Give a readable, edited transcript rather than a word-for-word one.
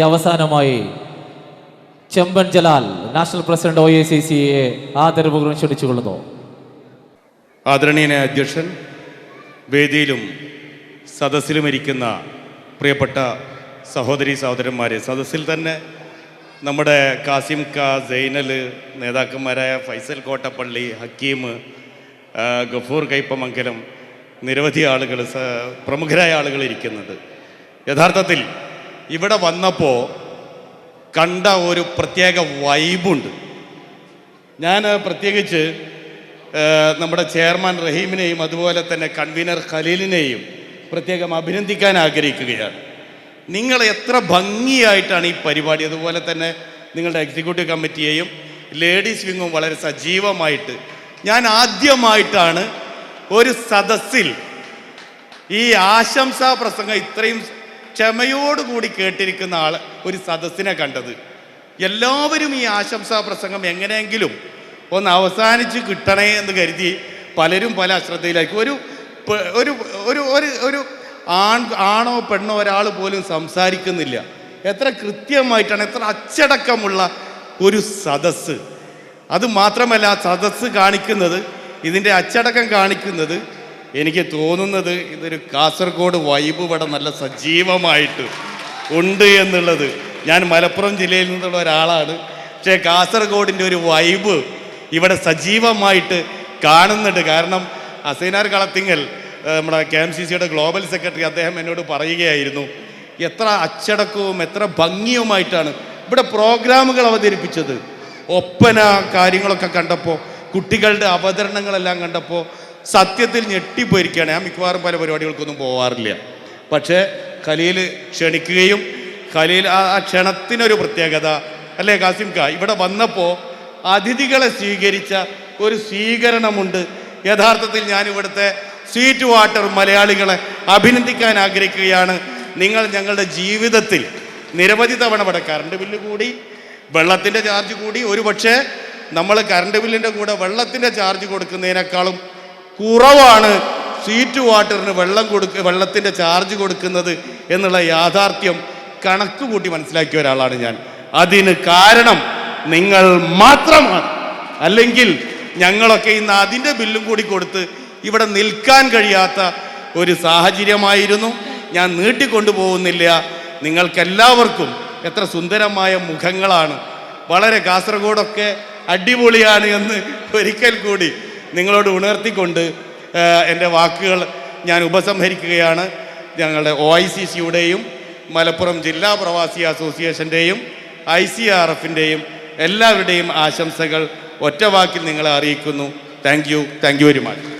അവസാനമായി ചെമ്പൻ Jalal national president OACCയെ ആദരവുകളും ക്ഷണിച്ചുകൊള്ളുന്നു. ആദരണീയനായ അധ്യക്ഷൻ, വേദിയിലും സദസ്സിലും ഇരിക്കുന്ന പ്രിയപ്പെട്ട സഹോദരി സഹോദരന്മാരെ, സദസ്സിൽ തന്നെ നമ്മുടെ കാസിം ക, സൈനൽ, നേതാക്കന്മാരായ ഫൈസൽ കോട്ടപ്പള്ളി, ഹക്കീം, ഗഫൂർ കയ്പമംഗലം, നിരവധി ആളുകൾ, പ്രമുഖരായ ആളുകൾ ഇരിക്കുന്നുണ്ട്. യഥാർത്ഥത്തിൽ ഇവിടെ വന്നപ്പോൾ കണ്ട ഒരു പ്രത്യേക വൈബുണ്ട്. ഞാൻ പ്രത്യേകിച്ച് നമ്മുടെ ചെയർമാൻ റഹീമിനെയും അതുപോലെ തന്നെ കൺവീനർ ഖലീലിനെയും പ്രത്യേകം അഭിനന്ദിക്കാൻ ആഗ്രഹിക്കുകയാണ്. നിങ്ങൾ എത്ര ഭംഗിയായിട്ടാണ് ഈ പരിപാടി, അതുപോലെ തന്നെ നിങ്ങളുടെ എക്സിക്യൂട്ടീവ് കമ്മിറ്റിയെയും ലേഡീസ് വിങ്ങും വളരെ സജീവമായിട്ട്. ഞാൻ ആദ്യമായിട്ടാണ് ഒരു സദസ്സിൽ ഈ ആശംസാ പ്രസംഗം ഇത്രയും ക്ഷമയോടുകൂടി കേട്ടിരിക്കുന്ന ഒരു സദസ്സിനെ കണ്ടത്. എല്ലാവരും ഈ ആശംസാ പ്രസംഗം എങ്ങനെയെങ്കിലും ഒന്ന് അവസാനിച്ച് കിട്ടണേ എന്ന് കരുതി പലരും പല അശ്രദ്ധയിലായിരിക്കും. ഒരു ആണോ പെണ്ണോ ഒരാൾ പോലും സംസാരിക്കുന്നില്ല. എത്ര കൃത്യമായിട്ടാണ്, എത്ര അച്ചടക്കമുള്ള ഒരു സദസ്സ്. അത് മാത്രമല്ല, സദസ്സ് കാണിക്കുന്നത്, ഇതിൻ്റെ അച്ചടക്കം കാണിക്കുന്നത്, എനിക്ക് തോന്നുന്നത് ഇതൊരു കാസർഗോഡ് വൈബ് ഇവിടെ നല്ല സജീവമായിട്ട് ഉണ്ട് എന്നുള്ളത്. ഞാൻ മലപ്പുറം ജില്ലയിൽ നിന്നുള്ള ഒരാളാണ്, പക്ഷേ കാസർഗോഡിൻ്റെ ഒരു വൈബ് ഇവിടെ സജീവമായിട്ട് കാണുന്നുണ്ട്. കാരണം അസൈനാർ കളത്തിങ്ങൽ, നമ്മുടെ KMCCയുടെ ഗ്ലോബൽ സെക്രട്ടറി, അദ്ദേഹം എന്നോട് പറയുകയായിരുന്നു എത്ര അച്ചടക്കവും എത്ര ഭംഗിയുമായിട്ടാണ് ഇവിടെ പ്രോഗ്രാമുകൾ അവതരിപ്പിച്ചത്. ഒപ്പന കാര്യങ്ങളൊക്കെ കണ്ടപ്പോൾ, കുട്ടികളുടെ അവതരണങ്ങളെല്ലാം കണ്ടപ്പോൾ സത്യത്തിൽ ഞെട്ടിപ്പോയിരിക്കുകയാണ്. ഞാൻ മിക്കവാറും പല പരിപാടികൾക്കൊന്നും പോകാറില്ല, പക്ഷേ ഖലീൽ ക്ഷണിക്കുകയും ഖലീൽ ആ ക്ഷണത്തിനൊരു പ്രത്യേകത അല്ലേ കാസിം ക, ഇവിടെ വന്നപ്പോൾ അതിഥികളെ സ്വീകരിച്ച ഒരു സ്വീകരണമുണ്ട്. യഥാർത്ഥത്തിൽ ഞാൻ ഇവിടുത്തെ സ്വീറ്റ് വാട്ടർ മലയാളികളെ അഭിനന്ദിക്കാൻ ആഗ്രഹിക്കുകയാണ്. നിങ്ങൾ ഞങ്ങളുടെ ജീവിതത്തിൽ നിരവധി തവണ ഇവിടെ കറണ്ട് ബില്ല് കൂടി, വെള്ളത്തിൻ്റെ ചാർജ് കൂടി, ഒരുപക്ഷെ നമ്മൾ കറണ്ട് ബില്ലിൻ്റെ കൂടെ വെള്ളത്തിൻ്റെ ചാർജ് കൊടുക്കുന്നതിനേക്കാളും കുറവാണ് സ്വീറ്റ് വാട്ടറിന് വെള്ളത്തിൻ്റെ ചാർജ് കൊടുക്കുന്നത് എന്നുള്ള യാഥാർത്ഥ്യം കണക്ക് കൂട്ടി മനസ്സിലാക്കിയ ഒരാളാണ് ഞാൻ. അതിന് കാരണം നിങ്ങൾ മാത്രമാണ്. അല്ലെങ്കിൽ ഞങ്ങളൊക്കെ ഇന്ന് അതിൻ്റെ ബില്ലും കൂടി കൊടുത്ത് ഇവിടെ നിൽക്കാൻ കഴിയാത്ത ഒരു സാഹചര്യമായിരുന്നു. ഞാൻ നീട്ടിക്കൊണ്ടുപോകുന്നില്ല. നിങ്ങൾക്കെല്ലാവർക്കും എത്ര സുന്ദരമായ മുഖങ്ങളാണ്. വളരെ കാസർഗോഡൊക്കെ അടിപൊളിയാണ് എന്ന് ഒരിക്കൽ കൂടി നിങ്ങളോട് ഉണർത്തിക്കൊണ്ട് എൻ്റെ വാക്കുകൾ ഞാൻ ഉപസംഹരിക്കുകയാണ്. ഞങ്ങളുടെ OICCയുടെയും മലപ്പുറം ജില്ലാ പ്രവാസി അസോസിയേഷൻ്റെയും ICRFൻ്റെയും എല്ലാവരുടെയും ആശംസകൾ ഒറ്റ വാക്കിൽ നിങ്ങളെ അറിയിക്കുന്നു. Thank you very much.